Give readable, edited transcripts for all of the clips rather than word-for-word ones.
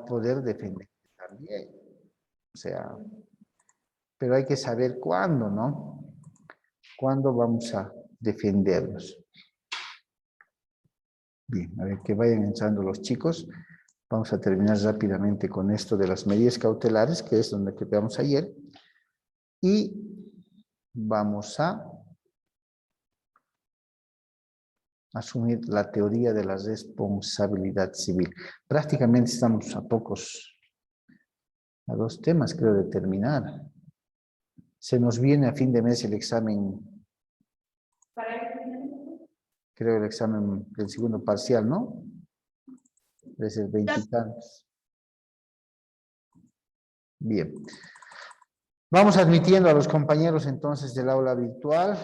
poder defender también. O sea, pero hay que saber cuándo, ¿no? ¿Cuándo vamos a defenderlos? Bien, a ver que vayan entrando los chicos. Vamos a terminar rápidamente con esto de las medidas cautelares, que es donde quedamos ayer. Y vamos a asumir la teoría de la responsabilidad civil. Prácticamente estamos a dos temas, creo, de terminar. Se nos viene a fin de mes el examen, creo el examen del segundo parcial, ¿no? Desde el 20 y tantos. Bien. Vamos admitiendo a los compañeros entonces del aula virtual.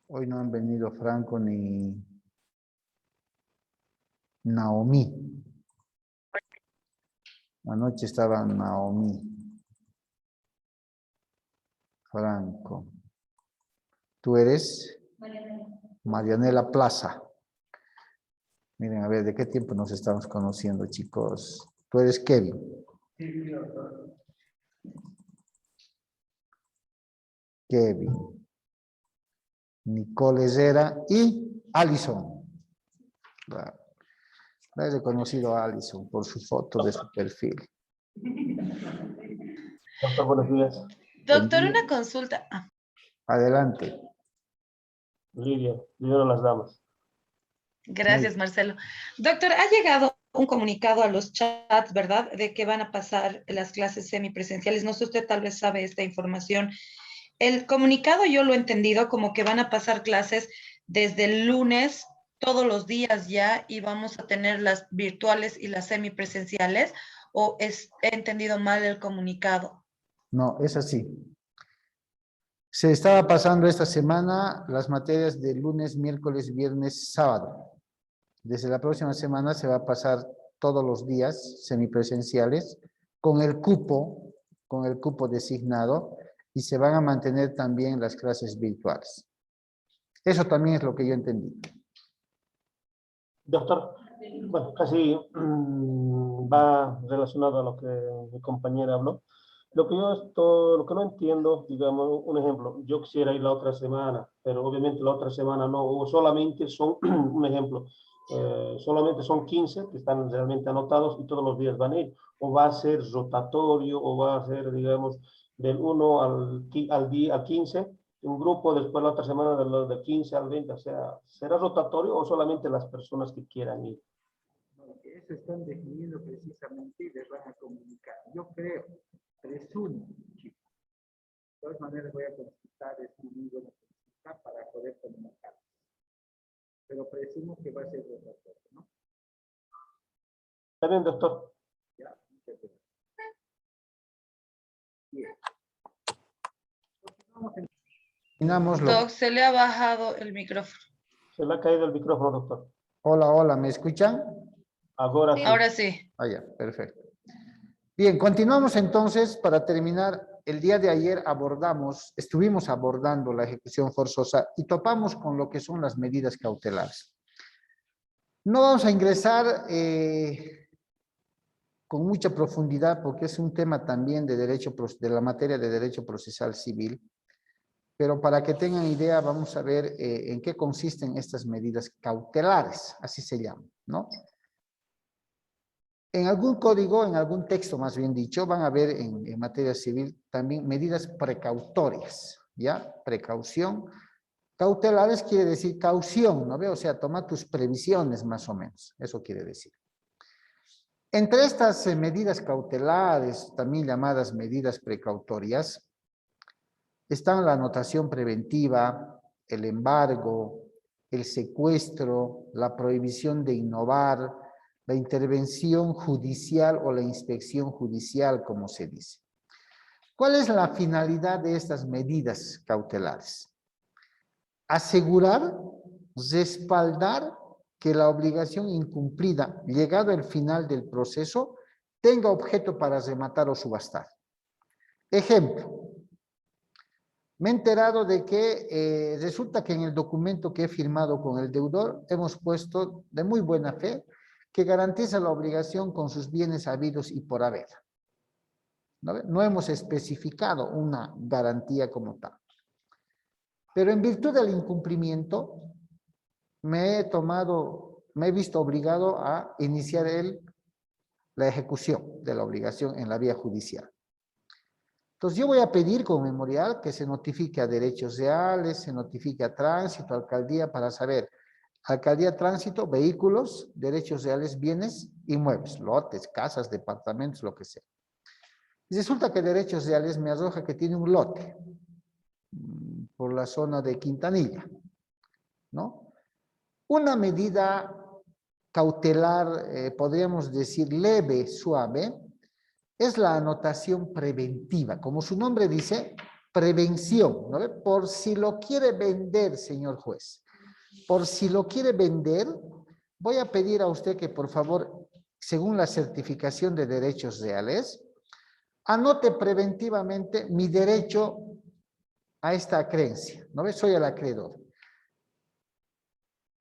Hoy no han venido Franco ni Naomi. Anoche estaba Naomi. Franco. ¿Tú eres? Marianela Plaza. Miren, a ver, ¿de qué tiempo nos estamos conociendo, chicos? ¿Tú eres Kevin? Sí, doctor. Kevin. Nicole Herrera y Alison. La he reconocido a Alison por su foto de su perfil. Doctor, buenos días. Doctor, una consulta. Adelante. Lidia de las damas. Gracias, Marcelo. Doctor, ha llegado un comunicado a los chats, ¿verdad? De que van a pasar las clases semipresenciales. No sé, usted tal vez sabe esta información. El comunicado yo lo he entendido como que van a pasar clases desde el lunes, todos los días ya, y vamos a tener las virtuales y las semipresenciales, ¿o he entendido mal el comunicado? No, es así. Se estaba pasando esta semana las materias de lunes, miércoles, viernes, sábado. Desde la próxima semana se va a pasar todos los días semipresenciales con el cupo designado, y se van a mantener también las clases virtuales. Eso también es lo que yo entendí. Doctor, bueno, casi va relacionado a lo que mi compañera habló. Lo que no entiendo, digamos, un ejemplo, yo quisiera ir la otra semana, pero obviamente la otra semana no, o solamente son, un ejemplo, solamente son 15 que están realmente anotados y todos los días van a ir, o va a ser rotatorio, o va a ser, digamos, del 1 al 15, un grupo, después la otra semana del 15 al 20, o sea, ¿será rotatorio o solamente las personas que quieran ir? Eso están definiendo precisamente y les van a comunicar. Yo creo, presumo, chicos. De todas maneras voy a consultar, es muy buena consulta para poder comunicar. Pero presumo que va a ser rotatorio, ¿no? Está bien, doctor. Ya, muchas gracias. Bien. Doc, se le ha bajado el micrófono. Se le ha caído el micrófono, doctor. Hola, hola, ¿me escuchan? Ahora sí. Ahora sí. Ah, ya, perfecto. Bien, continuamos entonces. Para terminar, el día de ayer estuvimos abordando la ejecución forzosa y topamos con lo que son las medidas cautelares. No vamos a ingresar con mucha profundidad porque es un tema también de la materia de derecho procesal civil, pero para que tengan idea vamos a ver en qué consisten estas medidas cautelares, así se llaman, ¿no? En algún código, en algún texto más bien dicho, van a ver en materia civil también medidas precautorias, ¿ya? Precaución. Cautelares quiere decir caución, ¿no ve? O sea, toma tus previsiones más o menos, eso quiere decir. Entre estas medidas cautelares, también llamadas medidas precautorias, están la anotación preventiva, el embargo, el secuestro, la prohibición de innovar, la intervención judicial o la inspección judicial, como se dice. ¿Cuál es la finalidad de estas medidas cautelares? Asegurar, respaldar que la obligación incumplida, llegado el final del proceso, tenga objeto para rematar o subastar. Ejemplo, Me he enterado de que resulta que en el documento que he firmado con el deudor hemos puesto de muy buena fe que garantiza la obligación con sus bienes habidos y por haber. No hemos especificado una garantía como tal. Pero en virtud del incumplimiento, me he visto obligado a iniciar la ejecución de la obligación en la vía judicial. Entonces yo voy a pedir con memorial que se notifique a derechos reales, se notifique a tránsito, alcaldía, para saber, alcaldía, tránsito, vehículos, derechos reales, bienes, inmuebles, lotes, casas, departamentos, lo que sea. Y resulta que derechos reales me arroja que tiene un lote por la zona de Quintanilla, ¿no? Una medida cautelar, podríamos decir leve, suave, es la anotación preventiva. Como su nombre dice, prevención, ¿no ve? Por si lo quiere vender, señor juez. Por si lo quiere vender, voy a pedir a usted que por favor, según la certificación de derechos reales, anote preventivamente mi derecho a esta acreencia, ¿no ve? Soy el acreedor.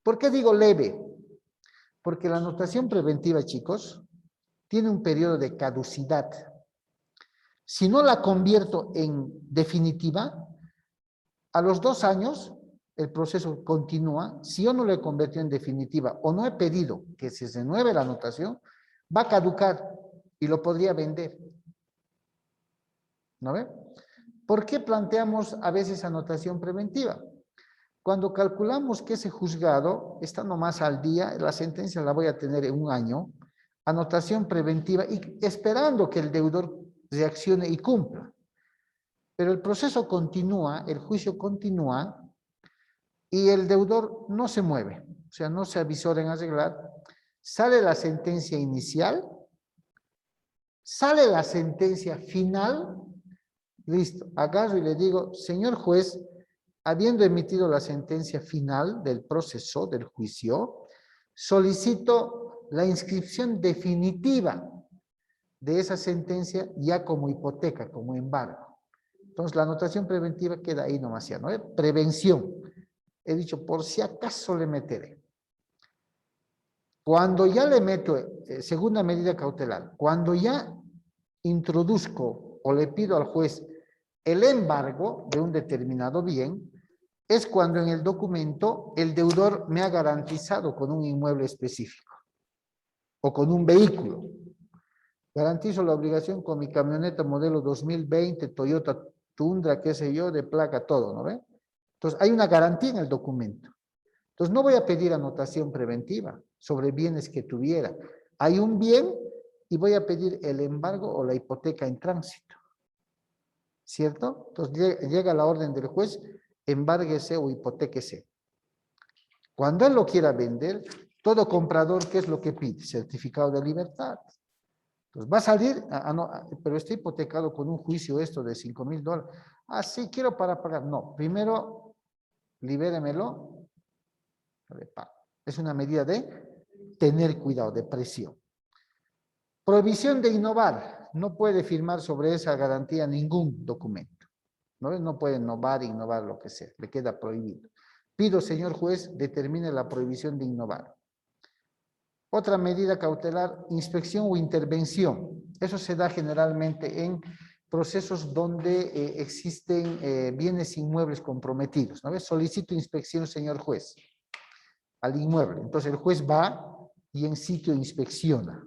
¿Por qué digo leve? Porque la anotación preventiva, chicos, tiene un periodo de caducidad. Si no la convierto en definitiva, a los 2 años el proceso continúa. Si yo no lo he convertido en definitiva o no he pedido que se renueve la anotación, va a caducar y lo podría vender. ¿No ve? ¿Por qué planteamos a veces anotación preventiva? Cuando calculamos que ese juzgado está nomás al día, la sentencia la voy a tener en 1 año, anotación preventiva y esperando que el deudor reaccione y cumpla. Pero el proceso continúa, el juicio continúa y el deudor no se mueve, o sea, no se avisora en arreglar. Sale la sentencia inicial, sale la sentencia final, listo, agarro y le digo, señor juez, habiendo emitido la sentencia final del proceso, del juicio, solicito la inscripción definitiva de esa sentencia ya como hipoteca, como embargo. Entonces la anotación preventiva queda ahí nomás ya, ¿no? Prevención. He dicho, por si acaso le meteré. Cuando ya le meto, segunda medida cautelar, cuando ya introduzco o le pido al juez el embargo de un determinado bien, es cuando en el documento el deudor me ha garantizado con un inmueble específico o con un vehículo. Garantizo la obligación con mi camioneta modelo 2020, Toyota Tundra, qué sé yo, de placa, todo, ¿no ve? Entonces, hay una garantía en el documento. Entonces, no voy a pedir anotación preventiva sobre bienes que tuviera. Hay un bien y voy a pedir el embargo o la hipoteca en tránsito. ¿Cierto? Entonces, llega la orden del juez, embárguese o hipotéquese. Cuando él lo quiera vender, todo comprador, ¿qué es lo que pide? Certificado de libertad. Entonces va a salir, pero está hipotecado con un juicio esto de $5,000. Ah, sí, quiero para pagar. No, primero libéremelo. Es una medida de tener cuidado, de presión. Prohibición de innovar. No puede firmar sobre esa garantía ningún documento. No puede innovar lo que sea. Le queda prohibido. Pido, señor juez, determine la prohibición de innovar. Otra medida cautelar, inspección o intervención. Eso se da generalmente en procesos donde existen bienes inmuebles comprometidos. ¿No? Solicito inspección, señor juez, al inmueble. Entonces el juez va y en sitio inspecciona.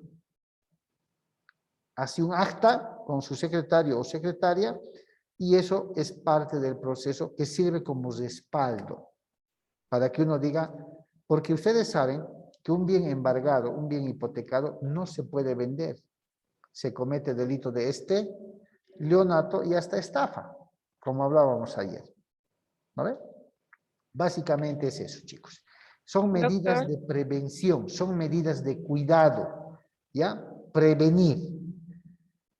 Hace un acta con su secretario o secretaria y eso es parte del proceso que sirve como respaldo para que uno diga, porque ustedes saben que un bien embargado, un bien hipotecado, no se puede vender. Se comete delito de leonato y hasta estafa, como hablábamos ayer. ¿Vale? Básicamente es eso, chicos. Son medidas de prevención, son medidas de cuidado, ¿ya? Prevenir.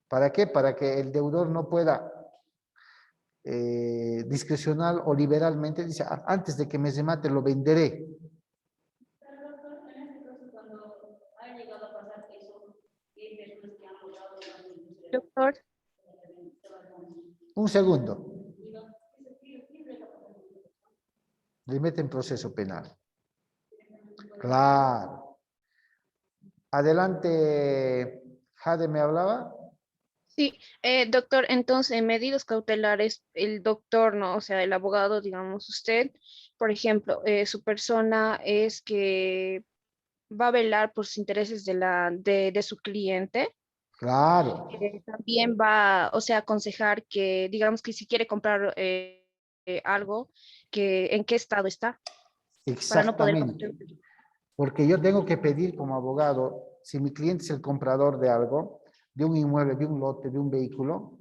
¿Para qué? Para que el deudor no pueda discrecional o liberalmente, dice, antes de que me remate lo venderé. Doctor, Un segundo. Le meten proceso penal. Claro. Adelante, Jade, ¿me hablaba? Sí, doctor, entonces en medidas cautelares, el doctor, ¿no? O sea, el abogado, digamos, usted, por ejemplo, su persona es que va a velar por los intereses de su cliente. Claro, También va, o sea, aconsejar que, digamos que si quiere comprar algo, que en qué estado está, para no poder exactamente. cometer. Porque yo tengo que pedir como abogado, si mi cliente es el comprador de algo, de un inmueble, de un lote, de un vehículo,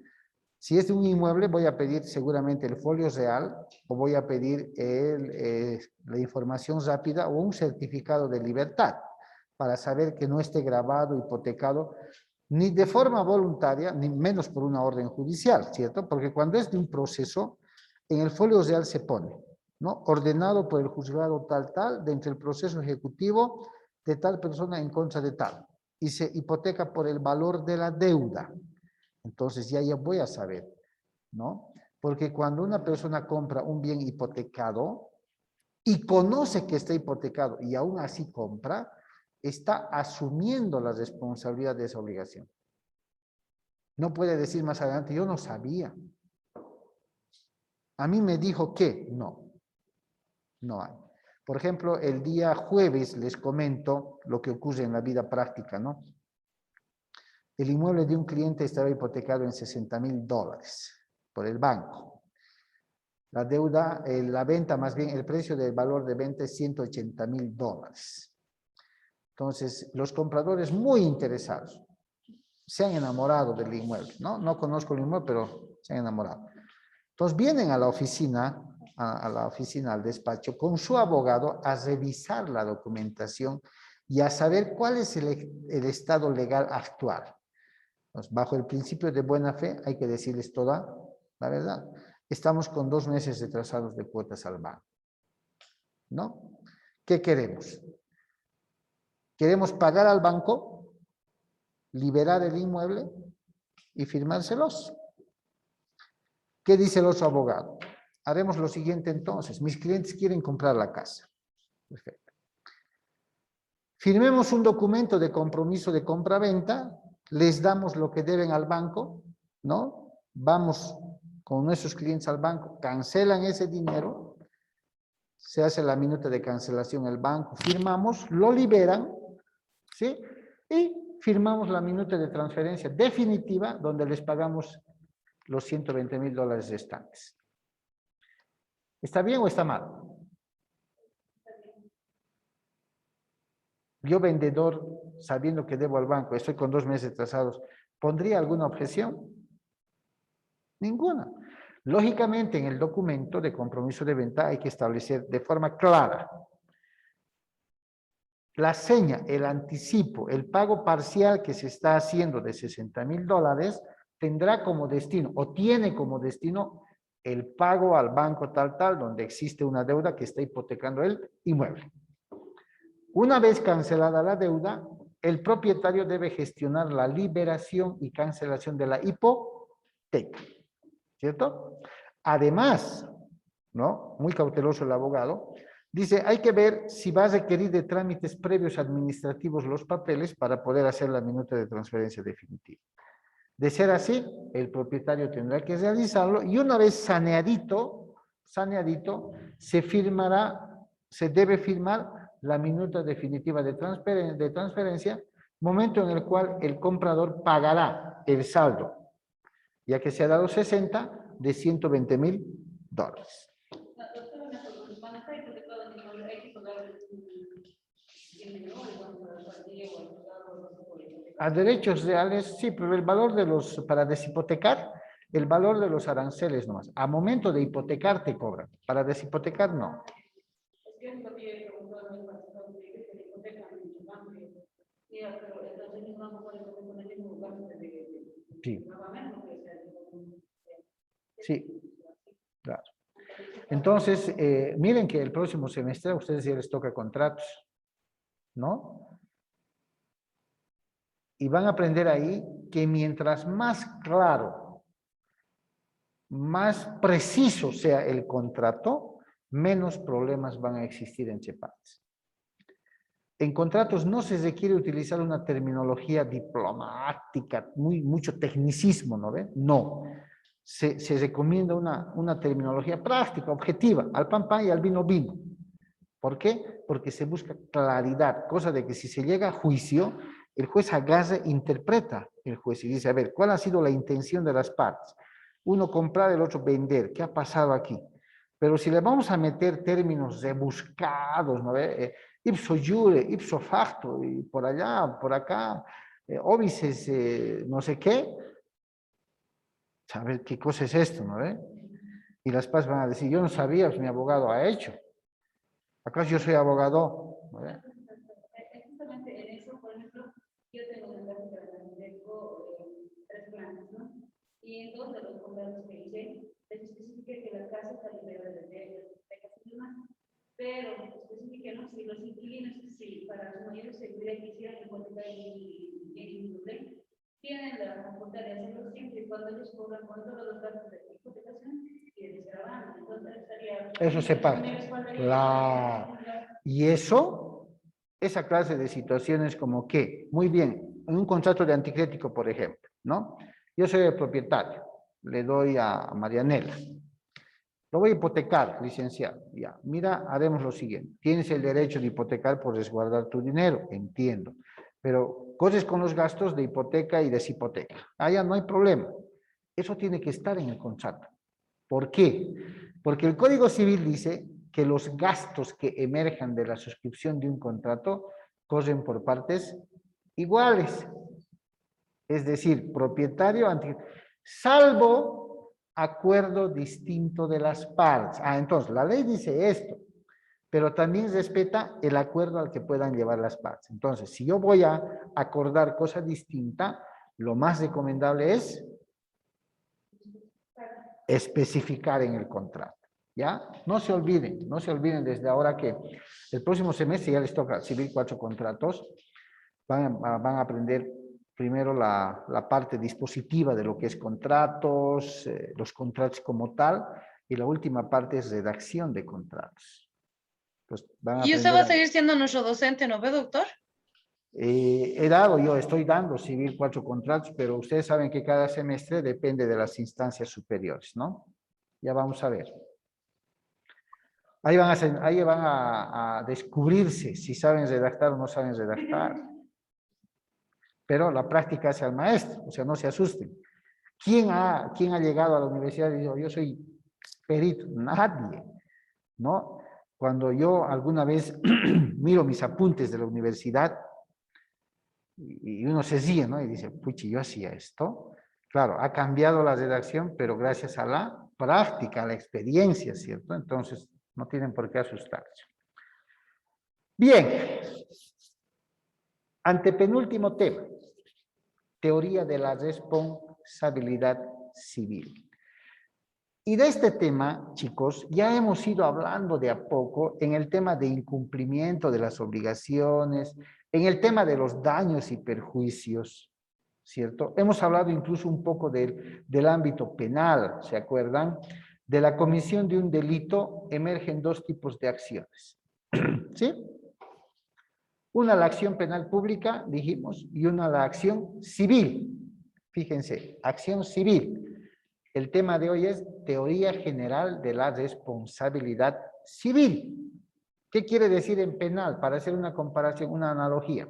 si es de un inmueble voy a pedir seguramente el folio real o voy a pedir la información rápida o un certificado de libertad para saber que no esté grabado, hipotecado, ni de forma voluntaria, ni menos por una orden judicial, ¿cierto? Porque cuando es de un proceso, en el folio real se pone, ¿no? Ordenado por el juzgado tal, dentro del proceso ejecutivo de tal persona en contra de tal. Y se hipoteca por el valor de la deuda. Entonces ya voy a saber, ¿no? Porque cuando una persona compra un bien hipotecado y conoce que está hipotecado y aún así compra, está asumiendo la responsabilidad de esa obligación. No puede decir más adelante, yo no sabía. A mí me dijo que no. No hay. Por ejemplo, el día jueves les comento lo que ocurre en la vida práctica, ¿no? El inmueble de un cliente estaba hipotecado en $60,000 por el banco. La deuda, la venta, más bien el precio del valor de venta es $180,000. Entonces, los compradores muy interesados se han enamorado del inmueble, ¿no? No conozco el inmueble, pero se han enamorado. Entonces, vienen a la oficina, al despacho, con su abogado a revisar la documentación y a saber cuál es el estado legal actual. Entonces, bajo el principio de buena fe, hay que decirles toda la verdad. Estamos con 2 meses retrasados de cuotas al banco, ¿no? ¿Qué queremos? ¿Queremos pagar al banco, liberar el inmueble y firmárselos? ¿Qué dice el otro abogado? Haremos lo siguiente entonces. Mis clientes quieren comprar la casa. Perfecto. Firmemos un documento de compromiso de compra-venta, les damos lo que deben al banco, ¿no? Vamos con nuestros clientes al banco, cancelan ese dinero, se hace la minuta de cancelación el banco, firmamos, lo liberan, ¿sí? Y firmamos la minuta de transferencia definitiva donde les pagamos los $120,000 restantes. ¿Está bien o está mal? Yo, vendedor, sabiendo que debo al banco, estoy con 2 meses atrasados, ¿pondría alguna objeción? Ninguna. Lógicamente, en el documento de compromiso de venta hay que establecer de forma clara la seña, el anticipo, el pago parcial que se está haciendo de $60,000 tendrá como destino o tiene como destino el pago al banco tal, donde existe una deuda que está hipotecando el inmueble. Una vez cancelada la deuda, el propietario debe gestionar la liberación y cancelación de la hipoteca, ¿cierto? Además, ¿no? Muy cauteloso el abogado, dice, hay que ver si va a requerir de trámites previos administrativos los papeles para poder hacer la minuta de transferencia definitiva. De ser así, el propietario tendrá que realizarlo y una vez saneadito, se debe firmar la minuta definitiva de transferencia, momento en el cual el comprador pagará el saldo, ya que se ha dado 60 de $120,000. A derechos reales, sí, pero el valor de los, para deshipotecar, el valor de los aranceles nomás. A momento de hipotecar te cobran, para deshipotecar no. Sí. Sí, claro. Entonces, miren que el próximo semestre a ustedes ya les toca contratos, ¿no? Y van a aprender ahí que mientras más claro, más preciso sea el contrato, menos problemas van a existir entre partes. En contratos no se requiere utilizar una terminología diplomática, mucho tecnicismo, ¿no ve? No. Se recomienda una terminología práctica, objetiva, al pan pan y al vino vino. ¿Por qué? Porque se busca claridad, cosa de que si se llega a juicio, el juez agarra, interpreta el juez y dice, a ver, ¿cuál ha sido la intención de las partes? Uno comprar, el otro vender. ¿Qué ha pasado aquí? Pero si le vamos a meter términos rebuscados, ¿no ve? Ipso iure, ipso facto, y por allá, por acá, obices, no sé qué, ¿saber qué cosa es esto, no ve? Y las partes van a decir, yo no sabía, pues mi abogado ha hecho. ¿Acaso yo soy abogado? ¿No ve? Justamente en eso, por ejemplo, yo tengo un caso que tengo 3 planes, ¿no? Y en 2 de los contratos que hice, les especifique que la casa está libre de hipotecas y demás, pero especifique, ¿no? Si los inquilinos, sí, para su mayor seguridad quisieran hipotecar en inmueble, tienen la facultad de hacerlo siempre y cuando ellos cobran con todos los gastos de hipotecación y de desgravamen. Entonces estaría... Eso se paga. Claro. Y eso, esa clase de situaciones como que, muy bien, en un contrato de anticrético, por ejemplo, ¿no? Yo soy el propietario, le doy a Marianela. Lo voy a hipotecar, licenciado. Ya, mira, haremos lo siguiente. Tienes el derecho de hipotecar por resguardar tu dinero, entiendo. Pero corres con los gastos de hipoteca y deshipoteca. Allá no hay problema. Eso tiene que estar en el contrato. ¿Por qué? Porque el Código Civil dice que los gastos que emerjan de la suscripción de un contrato corren por partes iguales. Es decir, propietario, salvo acuerdo distinto de las partes. Entonces, la ley dice esto, pero también respeta el acuerdo al que puedan llevar las partes. Entonces, si yo voy a acordar cosa distinta, lo más recomendable es especificar en el contrato. ¿Ya? No se olviden desde ahora que el próximo semestre ya les toca Civil 4 contratos, van a aprender primero la parte dispositiva de lo que es contratos, los contratos como tal, y la última parte es redacción de contratos. Pues ¿Y usted va a seguir siendo nuestro docente, no ve, doctor? Estoy dando Civil 4 contratos, pero ustedes saben que cada semestre depende de las instancias superiores, ¿no? Ya vamos a ver. Ahí van a descubrirse si saben redactar o no saben redactar. Pero la práctica hace al maestro, o sea, no se asusten. ¿Quién ha llegado a la universidad y dijo, yo soy perito? Nadie, ¿no? Cuando yo alguna vez miro mis apuntes de la universidad y uno se ríe, ¿no? Y dice, puchi, yo hacía esto. Claro, ha cambiado la redacción, pero gracias a la práctica, a la experiencia, ¿cierto? Entonces, no tienen por qué asustarse. Bien. Antepenúltimo tema. Teoría de la responsabilidad civil. Y de este tema, chicos, ya hemos ido hablando de a poco en el tema de incumplimiento de las obligaciones, en el tema de los daños y perjuicios, ¿cierto? Hemos hablado incluso un poco del ámbito penal, ¿se acuerdan? De la comisión de un delito emergen 2 tipos de acciones, ¿sí? Una la acción penal pública, dijimos, y una la acción civil. Fíjense, acción civil. El tema de hoy es teoría general de la responsabilidad civil. ¿Qué quiere decir en penal? Para hacer una comparación, una analogía.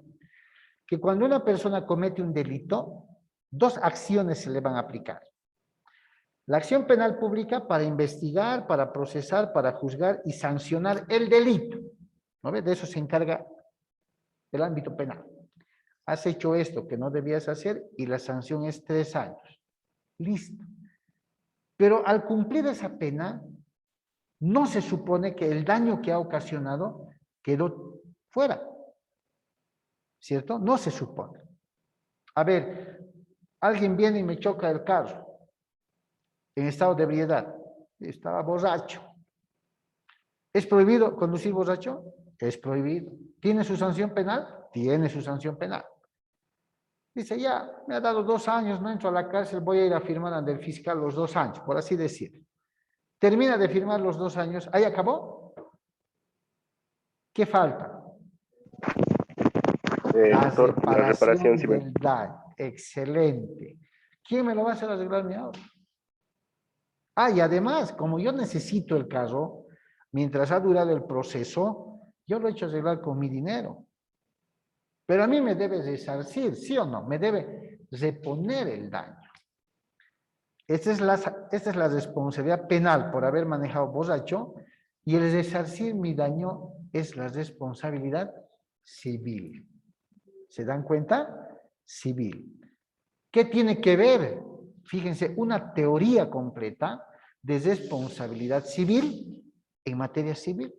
Que cuando una persona comete un delito, 2 acciones se le van a aplicar. La acción penal pública para investigar, para procesar, para juzgar y sancionar el delito. ¿No ves? De eso se encarga el ámbito penal. Has hecho esto que no debías hacer y la sanción es 3 años. Listo. Pero al cumplir esa pena, no se supone que el daño que ha ocasionado quedó fuera. ¿Cierto? No se supone. A ver, alguien viene y me choca el carro en estado de ebriedad. Estaba borracho. ¿Es prohibido conducir borracho? Es prohibido. ¿Tiene su sanción penal? Tiene su sanción penal. Dice, ya, me ha dado 2 años, no entro a la cárcel, voy a ir a firmar ante el fiscal los 2 años, por así decir. termina de firmar los 2 años, ¿ahí acabó? ¿Qué falta? Doctor, la reparación civil. Del daño. Excelente. ¿Quién me lo va a hacer arreglar mi auto? Ah, y además, como yo necesito el carro, mientras ha durado el proceso, yo lo he hecho arreglar con mi dinero. Pero a mí me debe resarcir, ¿sí o no? Me debe reponer el daño. Esta es la responsabilidad penal por haber manejado borracho, y el resarcir mi daño es la responsabilidad civil. ¿Se dan cuenta? Civil. ¿Qué tiene que ver? Fíjense, una teoría completa de responsabilidad civil en materia civil.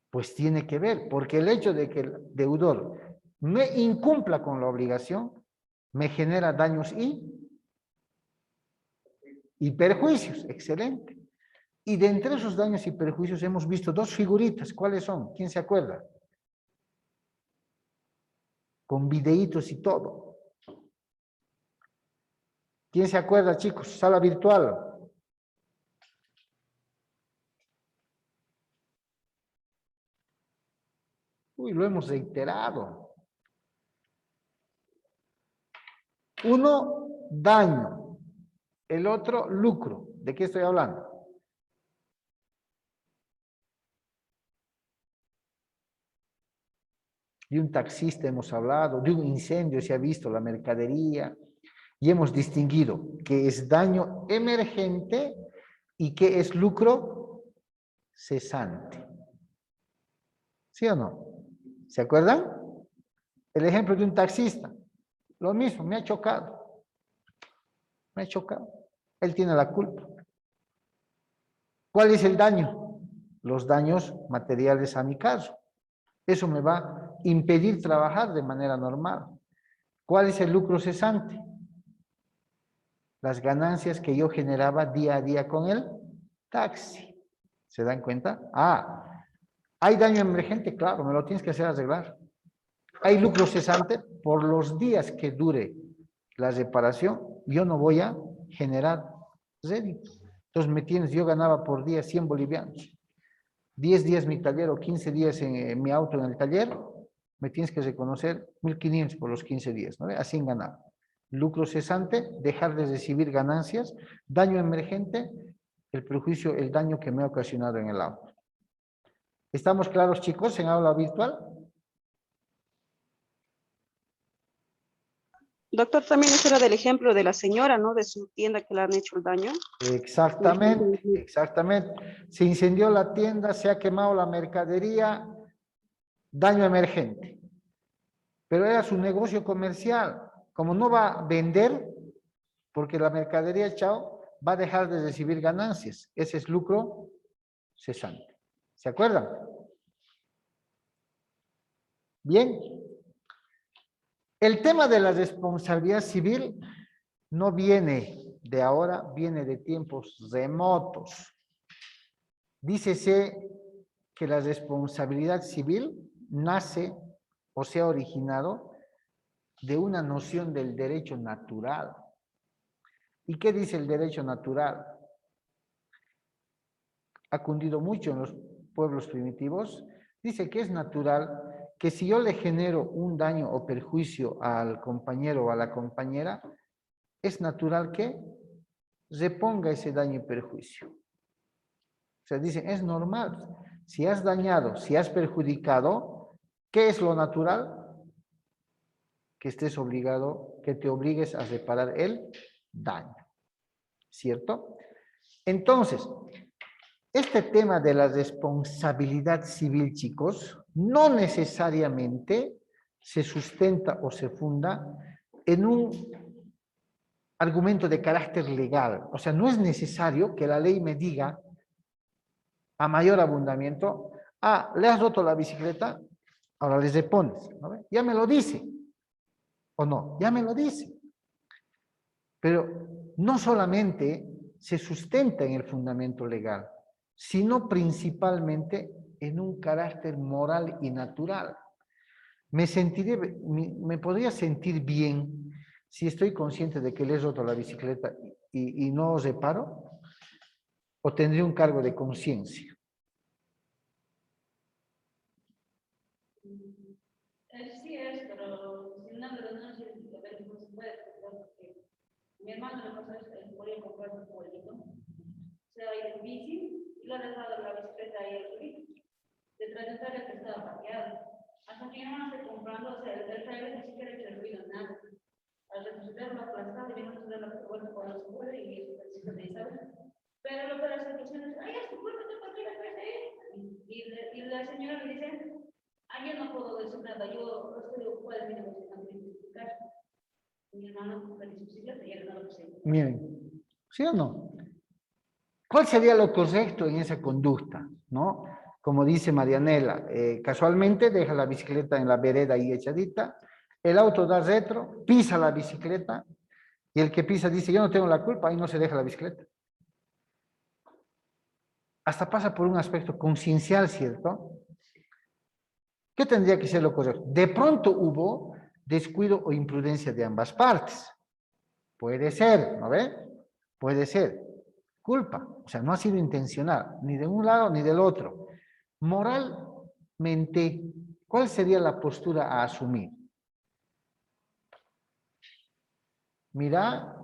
Pues tiene que ver, porque el hecho de que el deudor me incumpla con la obligación me genera daños y perjuicios. Excelente. Y de entre esos daños y perjuicios hemos visto 2 figuritas. ¿Cuáles son? ¿Quién se acuerda? Con videitos y todo. ¿Quién se acuerda, chicos? Sala virtual. Uy, lo hemos reiterado. Uno, daño. El otro, lucro. ¿De qué estoy hablando? De un taxista hemos hablado, de un incendio se ha visto la mercadería, y hemos distinguido qué es daño emergente y qué es lucro cesante. ¿Sí o no? ¿Se acuerdan? El ejemplo de un taxista. Lo mismo, me ha chocado. Me ha chocado. Él tiene la culpa. ¿Cuál es el daño? Los daños materiales a mi carro. Eso me va a impedir trabajar de manera normal. ¿Cuál es el lucro cesante? Las ganancias que yo generaba día a día con el taxi. ¿Se dan cuenta? Ah, ¿hay daño emergente? Claro, me lo tienes que hacer arreglar. ¿Hay lucro cesante? Por los días que dure la reparación, yo no voy a generar rédito. Entonces me tienes, yo ganaba por día 100 bolivianos. 10 días mi taller o 15 días en mi auto en el taller, me tienes que reconocer 1.500 por los 15 días, ¿no? Así en ganar. Lucro cesante, dejar de recibir ganancias. Daño emergente, el perjuicio, el daño que me ha ocasionado en el auto. ¿Estamos claros, chicos, en aula virtual? Doctor, también eso era del ejemplo de la señora, ¿no? De su tienda que le han hecho el daño. Exactamente, exactamente. Se incendió la tienda, se ha quemado la mercadería, daño emergente. Pero era su negocio comercial. Como no va a vender, porque la mercadería, chao, va a dejar de recibir ganancias. Ese es lucro cesante. ¿Se acuerdan? Bien. El tema de la responsabilidad civil no viene de ahora, viene de tiempos remotos. Dícese que la responsabilidad civil nace o se ha originado de una noción del derecho natural. ¿Y qué dice el derecho natural? Ha cundido mucho en los pueblos primitivos. Dice que es natural que si yo le genero un daño o perjuicio al compañero o a la compañera, es natural que reponga ese daño y perjuicio. O sea, dicen, es normal. Si has dañado, si has perjudicado, ¿qué es lo natural? Que estés obligado, que te obligues a reparar el daño. ¿Cierto? Entonces, este tema de la responsabilidad civil, chicos, no necesariamente se sustenta o se funda en un argumento de carácter legal. O sea, no es necesario que la ley me diga a mayor abundamiento, ah, le has roto la bicicleta, ahora le repones. ¿No? Ya me lo dice. ¿O no? Ya me lo dice. Pero no solamente se sustenta en el fundamento legal, sino principalmente en un carácter moral y natural. Me podría sentir bien si estoy consciente de que le he roto la bicicleta y no reparo. o tendría un cargo de conciencia? Sí es, pero si no, pero no sé si a ver cómo se puede, porque mi hermano le pasó esto, él podía comprar un pueblito, se va a ir en bici y lo ha dejado la bicicleta ahí al río. Detrás de todo el que estaba parqueado. Hasta mi hermano se comprando, o sea, el trailer ni siquiera ha hecho el ruido, nada. Al retroceder lo ha aplastado y viene a retroceder la puerta cuando se puede y eso es de ¿sabes? Pero lo que la situación es, ay, es tu puerta, te parqué la casa ahí. Y la señora le dice, ay, yo no puedo decir nada, yo estoy ocupada en mi negocio, no puedo explicar. Mi hermano con la bicicleta y él no lo sé. Miren, ¿sí o no? ¿Cuál sería lo correcto en esa conducta? ¿No? Como dice Marianela, casualmente deja la bicicleta en la vereda ahí echadita, el auto da retro, pisa la bicicleta y el que pisa dice, yo no tengo la culpa, y no se deja la bicicleta. Hasta pasa por un aspecto conciencial, ¿cierto? ¿Qué tendría que ser lo correcto? De pronto hubo descuido o imprudencia de ambas partes. Puede ser, ¿no ve? Puede ser. Culpa, o sea, no ha sido intencional, ni de un lado ni del otro. Moralmente, ¿cuál sería la postura a asumir? Mira,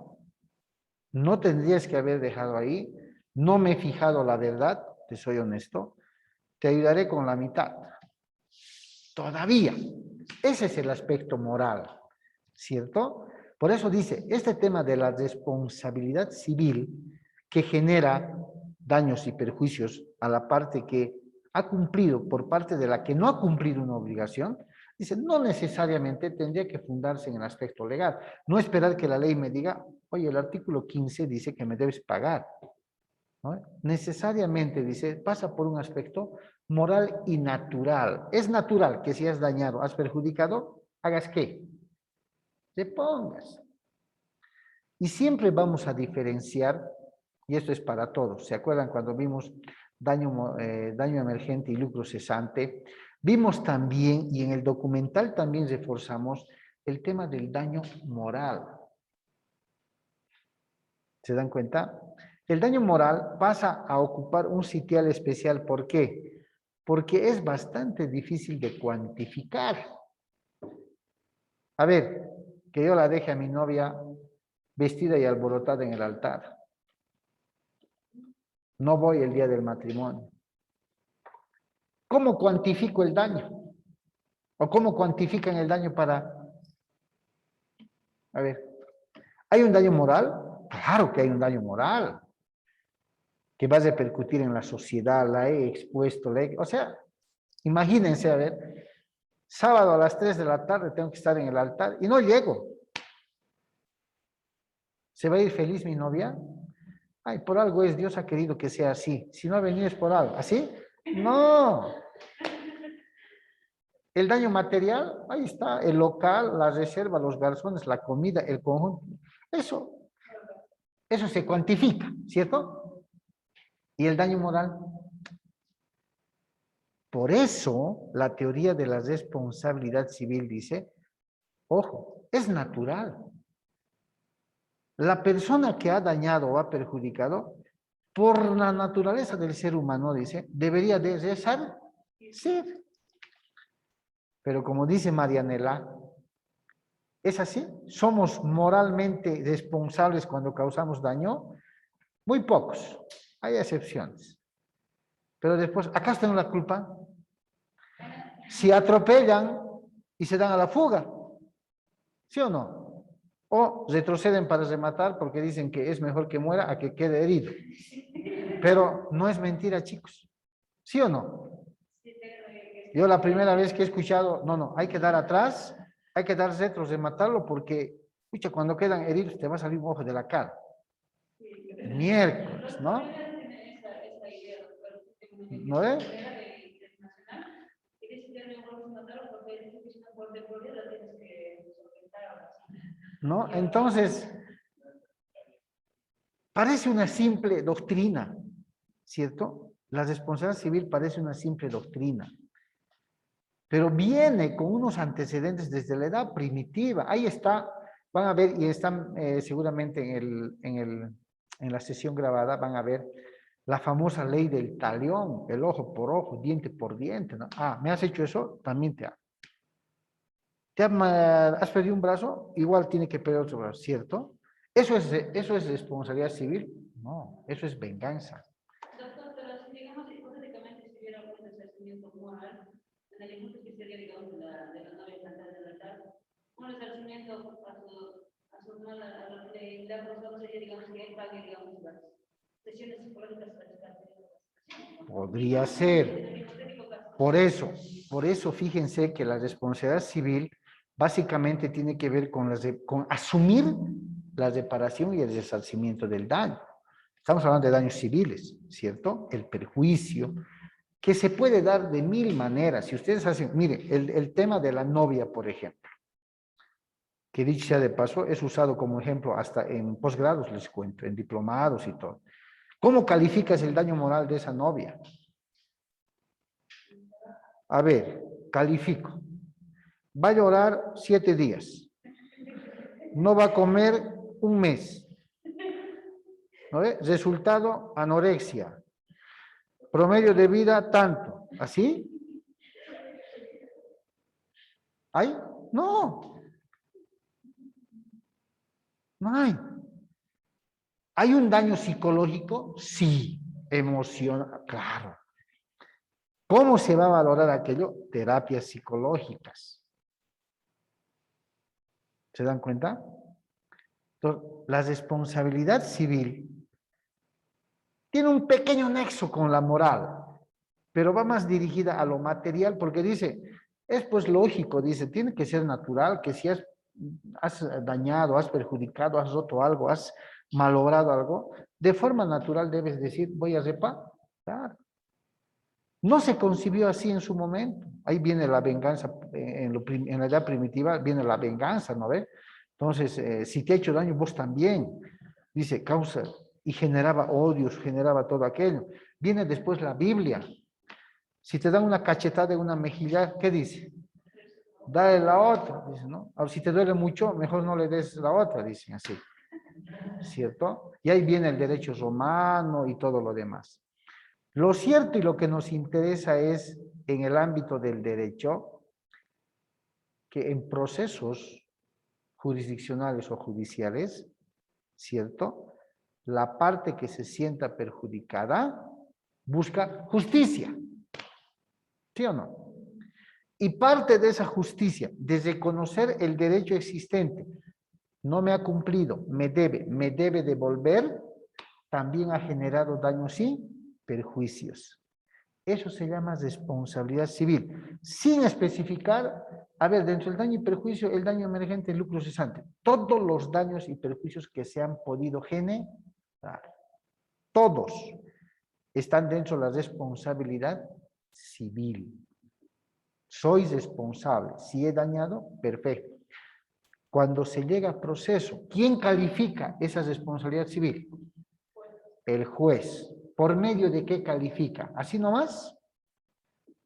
no tendrías que haber dejado ahí, no me he fijado la verdad, te soy honesto, te ayudaré con la mitad. Todavía, ese es el aspecto moral, ¿cierto? Por eso dice, este tema de la responsabilidad civil que genera daños y perjuicios a la parte que ha cumplido por parte de la que no ha cumplido una obligación, dice, no necesariamente tendría que fundarse en el aspecto legal. No esperar que la ley me diga, oye, el artículo 15 dice que me debes pagar. ¿No? Necesariamente, dice, pasa por un aspecto moral y natural. Es natural que si has dañado, has perjudicado, ¿hagas qué? Te pongas. Y siempre vamos a diferenciar, y esto es para todos. ¿Se acuerdan cuando vimos daño emergente y lucro cesante? Vimos también, y en el documental también reforzamos, el tema del daño moral. ¿Se dan cuenta? El daño moral pasa a ocupar un sitial especial. ¿Por qué? Porque es bastante difícil de cuantificar. A ver, que yo la deje a mi novia vestida y alborotada en el altar. No voy el día del matrimonio. ¿Cómo cuantifico el daño? ¿O cómo cuantifican el daño para...? A ver, ¿hay un daño moral? Claro que hay un daño moral. Que va a repercutir en la sociedad, la he expuesto, o sea, imagínense, a ver, sábado a las 3 de la tarde tengo que estar en el altar y no llego. ¿Se va a ir feliz mi novia? Ay, por algo es, Dios ha querido que sea así. Si no ha venido es por algo. ¿Así? No. El daño material, ahí está, el local, la reserva, los garzones, la comida, el conjunto. Eso se cuantifica, ¿cierto? ¿Y el daño moral? Por eso, la teoría de la responsabilidad civil dice, ojo, es natural. La persona que ha dañado o ha perjudicado, por la naturaleza del ser humano, dice, debería de resarcir. Pero como dice Marianela, ¿es así? ¿Somos moralmente responsables cuando causamos daño? Muy pocos. Hay excepciones. Pero después, ¿acaso tengo la culpa? Si atropellan y se dan a la fuga, ¿sí o no? O retroceden para rematar porque dicen que es mejor que muera a que quede herido. Pero no es mentira, chicos. ¿Sí o no? Yo la primera vez que he escuchado, no, hay que dar atrás, hay que dar retros de matarlo porque, escucha, cuando quedan heridos te va a salir un ojo de la cara. Miércoles, ¿no? ¿No es? ¿No? Entonces, parece una simple doctrina, ¿cierto? La responsabilidad civil parece una simple doctrina, pero viene con unos antecedentes desde la edad primitiva. Ahí está, van a ver, y están seguramente en la sesión grabada, van a ver La famosa ley del talión, el ojo por ojo, diente por diente, ¿no? Ah, ¿me has hecho eso? También te hago. ¿Has perdido un brazo? Igual tiene que perder otro brazo, ¿cierto? ¿Eso es responsabilidad civil? No, eso es venganza. Doctor, pero si digamos hipotéticamente si hubiera un resarcimiento moral, en el ejemplo que sería, digamos, de la novia plantada del altar, un resarcimiento a su mala, a lo que le ha causado sería, digamos, que él pague, digamos, las sesiones psicológicas para estar. Podría ser. Por eso fíjense que la responsabilidad civil básicamente tiene que ver con asumir la reparación y el resarcimiento del daño. Estamos hablando de daños civiles, ¿cierto? El perjuicio, que se puede dar de 1000 maneras. Si ustedes hacen, mire, el tema de la novia, por ejemplo, que dicho sea de paso, es usado como ejemplo hasta en posgrados, les cuento, en diplomados y todo. ¿Cómo calificas el daño moral de esa novia? A ver, califico. Va a llorar 7 días. No va a comer un mes. ¿No ve? Resultado, anorexia. Promedio de vida, tanto. ¿Así? ¿Hay? No. No hay. ¿Hay un daño psicológico? Sí. Emocional, claro. ¿Cómo se va a valorar aquello? Terapias psicológicas. ¿Se dan cuenta? Entonces, la responsabilidad civil tiene un pequeño nexo con la moral, pero va más dirigida a lo material porque dice, es pues lógico, dice, tiene que ser natural que si has dañado, has perjudicado, has roto algo, has malogrado algo, de forma natural debes decir, voy a reparar. No se concibió así en su momento. Ahí viene la venganza, en la edad primitiva viene la venganza, ¿no ve? Entonces, si te ha hecho daño, vos también. Dice, causa, y generaba odios, generaba todo aquello. Viene después la Biblia. Si te dan una cachetada de una mejilla, ¿qué dice? Dale la otra, dice, ¿no? O si te duele mucho, mejor no le des la otra, dicen así. ¿Cierto? Y ahí viene el derecho romano y todo lo demás. Lo cierto y lo que nos interesa es, en el ámbito del derecho, que en procesos jurisdiccionales o judiciales, ¿cierto? La parte que se sienta perjudicada busca justicia, ¿sí o no? Y parte de esa justicia, de reconocer el derecho existente, no me ha cumplido, me debe devolver, también ha generado daños y perjuicios. Eso se llama responsabilidad civil, sin especificar, a ver, dentro del daño y perjuicio, el daño emergente, el lucro cesante, todos los daños y perjuicios que se han podido generar, todos están dentro de la responsabilidad civil. Soy responsable, si he dañado, perfecto. Cuando se llega a proceso, ¿quién califica esa responsabilidad civil? El juez. ¿Por medio de qué califica? ¿Así nomás?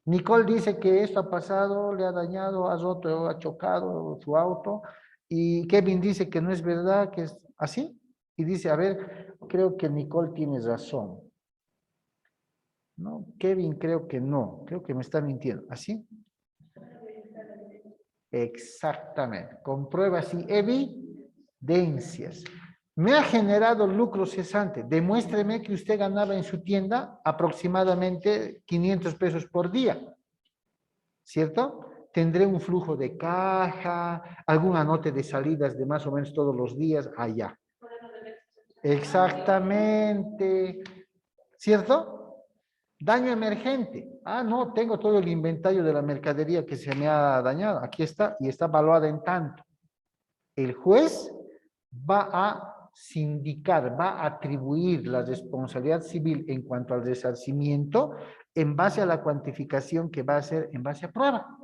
Nicole dice que esto ha pasado, le ha dañado, ha roto, ha chocado su auto, y Kevin dice que no es verdad, que es así, y dice, a ver, creo que Nicole tiene razón. No, Kevin creo que no, creo que me está mintiendo, ¿así? Exactamente, con pruebas y evidencias. Me ha generado lucro cesante. Demuéstreme que usted ganaba en su tienda aproximadamente 500 pesos por día. ¿Cierto? Tendré un flujo de caja, algún anote de salidas de más o menos todos los días allá. Exactamente. ¿Cierto? Daño emergente. Ah, no, tengo todo el inventario de la mercadería que se me ha dañado. Aquí está y está valuada en tanto. El juez va a sindicar, va a atribuir la responsabilidad civil en cuanto al resarcimiento en base a la cuantificación que va a hacer en base a prueba.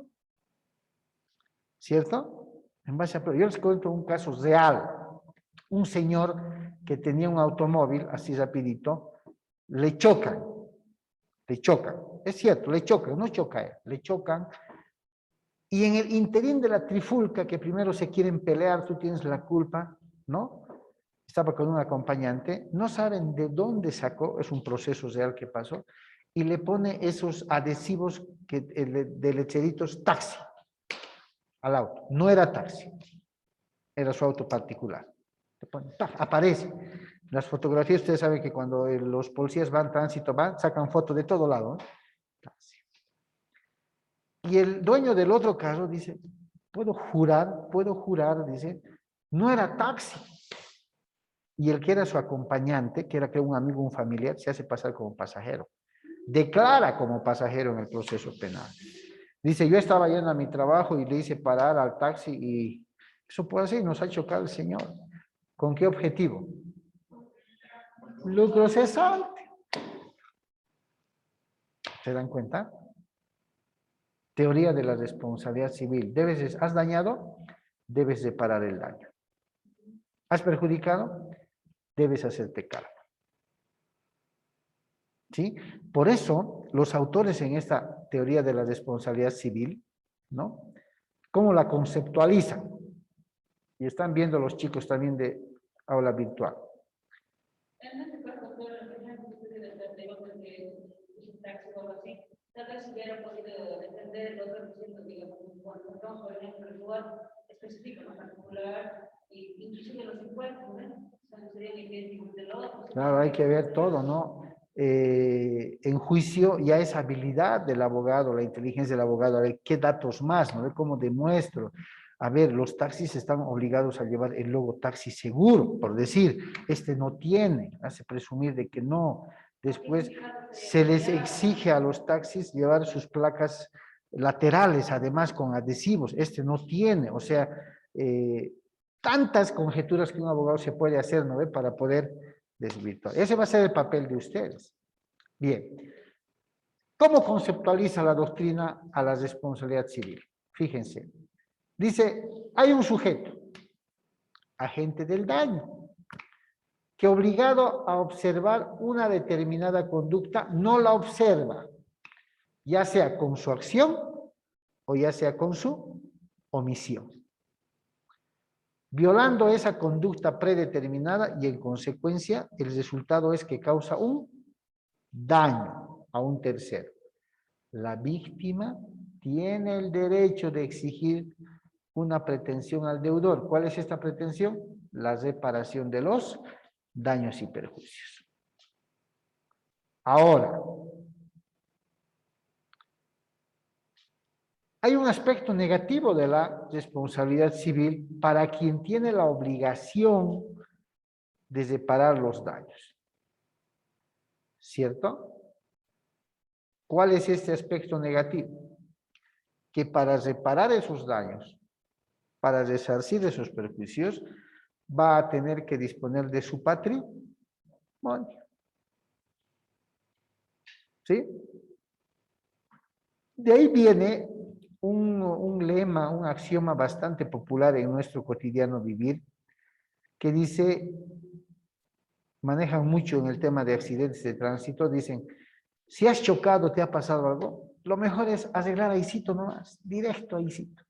¿Cierto? En base a prueba. Yo les cuento un caso real. Un señor que tenía un automóvil, así rapidito, le chocan. Le chocan. Es cierto, le chocan, no choca él, le chocan. Y en el interín de la trifulca, que primero se quieren pelear, tú tienes la culpa, ¿no? estaba con un acompañante, no saben de dónde sacó, es un proceso real que pasó, y le pone esos adhesivos de lecheritos taxi al auto. No era taxi, era su auto particular. Le pone, aparece. Las fotografías, ustedes saben que cuando los policías van, tránsito van, sacan fotos de todo lado. Y el dueño del otro carro dice, puedo jurar, dice, no era taxi. Y el que era su acompañante, que era creo un amigo, un familiar, se hace pasar como pasajero. Declara como pasajero en el proceso penal. Dice, yo estaba yendo a mi trabajo y le hice parar al taxi y eso puede ser, nos ha chocado el señor. ¿Con qué objetivo? Lucro cesante. ¿Se dan cuenta? Teoría de la responsabilidad civil. ¿Has dañado? Debes reparar el daño. ¿Has perjudicado? Debes hacerte cargo. ¿Sí? Por eso, los autores en esta teoría de la responsabilidad civil, ¿no? ¿Cómo la conceptualizan? Y están viendo los chicos también de aula virtual. En este caso, por ejemplo, usted debe estar de otro que es un taxi o algo así, tal vez hubiera podido defender los otros diciendo, digamos, cuando estamos, por ejemplo, el lugar específico, en particular, inclusive los impuestos, ¿no? O sea, serían idénticos del otro. Claro, hay que ver todo, ¿no? En juicio ya es habilidad del abogado, la inteligencia del abogado, a ver qué datos más, ¿no? Cómo demuestro. A ver, los taxis están obligados a llevar el logo taxi seguro, por decir, este no tiene, hace presumir de que no. Después se les exige a los taxis llevar sus placas laterales, además con adhesivos, este no tiene, o sea, tantas conjeturas que un abogado se puede hacer, ¿no ve? Para poder desvirtuar. Ese va a ser el papel de ustedes. Bien. ¿Cómo conceptualiza la doctrina a la responsabilidad civil? Fíjense. Dice, hay un sujeto, agente del daño, que obligado a observar una determinada conducta, no la observa, ya sea con su acción o ya sea con su omisión. Violando esa conducta predeterminada y en consecuencia el resultado es que causa un daño a un tercero. La víctima tiene el derecho de exigir una pretensión al deudor. ¿Cuál es esta pretensión? La reparación de los daños y perjuicios. Ahora, hay un aspecto negativo de la responsabilidad civil para quien tiene la obligación de reparar los daños. ¿Cierto? ¿Cuál es este aspecto negativo? Que para reparar esos daños, para resarcir esos perjuicios, va a tener que disponer de su patrimonio. ¿Sí? De ahí viene un lema, un axioma bastante popular en nuestro cotidiano vivir, que dice, manejan mucho en el tema de accidentes de tránsito, dicen, si has chocado, te ha pasado algo, lo mejor es arreglar ahícito nomás, directo ahícito,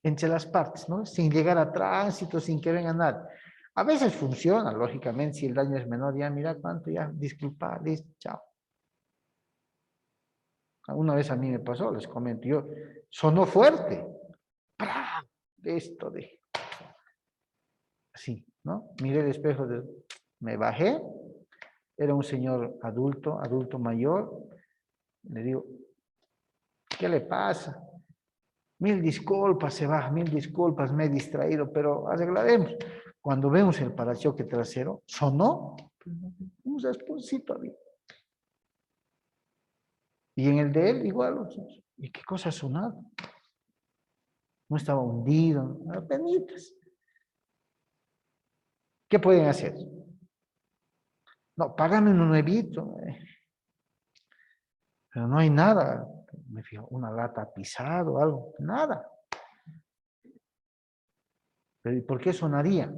entre las partes, ¿no? Sin llegar a tránsito, sin que venga nada. A veces funciona, lógicamente, si el daño es menor, ya mira cuánto, ya disculpa, listo, chao. Una vez a mí me pasó, les comento, yo, sonó fuerte, ¡pra! Esto de, así, ¿no? Miré el espejo, me bajé, era un señor adulto mayor, le digo, ¿qué le pasa? Mil disculpas, se va, mil disculpas, me he distraído, pero arreglaremos. Cuando vemos el parachoque trasero, sonó un rasponcito había. Y en el de él igual, ¿y qué cosa ha sonado? No estaba hundido, apenas. ¿Qué pueden hacer? No, págame un nuevito. Pero no hay nada. Me fijo, una lata pisado, algo, nada. Pero ¿y por qué sonaría?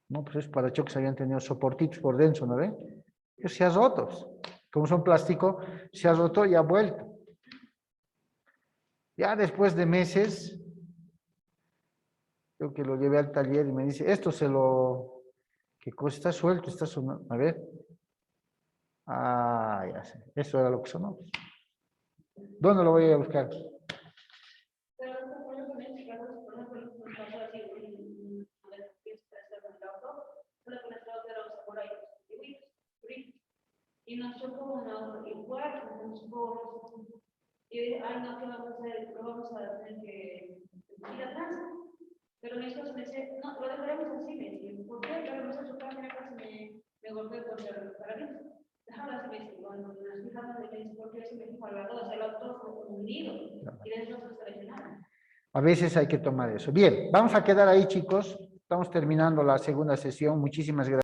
No, pues es para choques habían tenido soportitos por dentro, ¿no ve? Pero se ha roto. Como son plástico, se ha roto y ha vuelto. Ya después de meses, Creo que lo llevé al taller y me dice, esto se lo... ¿Qué cosa está suelto? Está sonando. A ver. Ah, ya sé. Eso era lo que sonó. ¿Dónde lo voy a buscar? Y nosotros igual, y yo dije, ay no, ¿qué vamos a hacer? Lo vamos a tener que ir a Francia. Pero mi esposo me dice, no, lo dejaremos así, me dice, ¿por qué? Pero no sé, su cámara casi me golpeó contra el parabrisas. Déjalo así, me dice, cuando nos fijamos, me dice, ¿por qué así me dijo al lado? O sea, el auto fue hundido, y de eso se seleccionaron. A veces hay que tomar eso. Bien, vamos a quedar ahí, chicos. Estamos terminando la segunda sesión. Muchísimas gracias.